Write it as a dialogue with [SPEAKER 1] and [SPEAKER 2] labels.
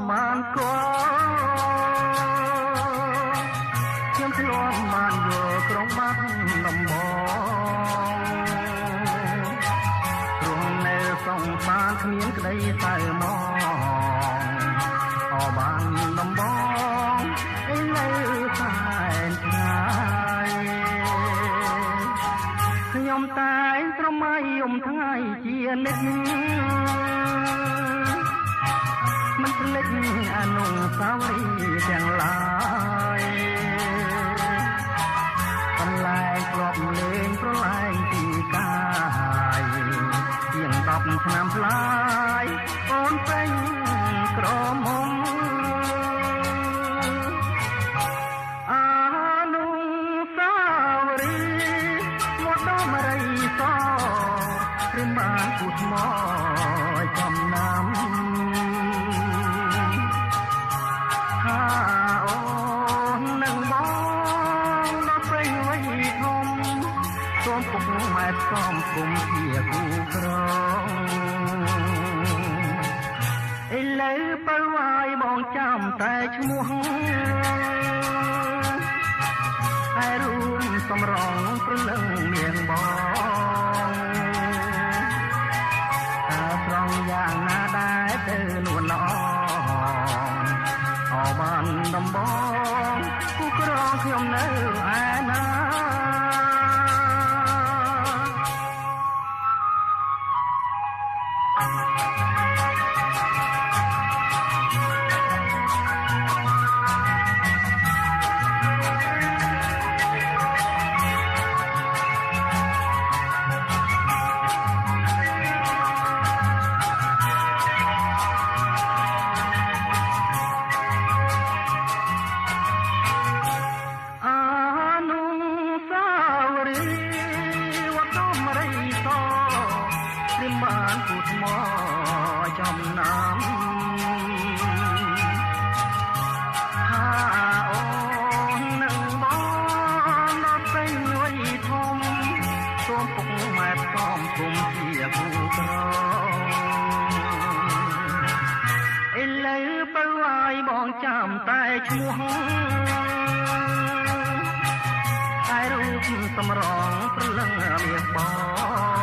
[SPEAKER 1] បានក៏ខ្ញុំធ្លាប់បានយកក្រុងបាត់ដំបងព្រមនៅសងបានគ្មានក្តីសៅមកអបានដំបងឥឡូវតែថ្ងៃខ្ញុំតែងត្រមៃថ្ងៃជានិច្ចមិនភ្លេចអនុស្សាវរីយ៍ទាំងឡាយបន្លែងធ្លាប់លេងប្រឡែងទីកាយជាង10ឆ្នាំផ្លាយអូនពេញក្រមុំអនុស្សាវរីយ៍មកដល់មរីសព្រមបានពុទ្ធមកចំណាំអូននឹងបងដល់ព្រៃវៃធំសូមពុកម៉ែសំគុំជាគូក្រងឥឡូវបើវាយបងចាំតែឈ្មោះតែរួមសម្រងព្រលឹងមានបងតើត្រង់យ៉ាងណាដែរទៅនួនល្អអបានដំបងគូក្រងខ្ញុំនៅឯណាបានពុទ្ធមកចំណាំថាអូននឹងបងដល់ពេញវ័យធំសូមពុកម៉ែសំគុំជាគូក្រឥឡូវបើវាយបងចាំតែឈ្មោះតែរូបសម្រងព្រលឹងមាសបង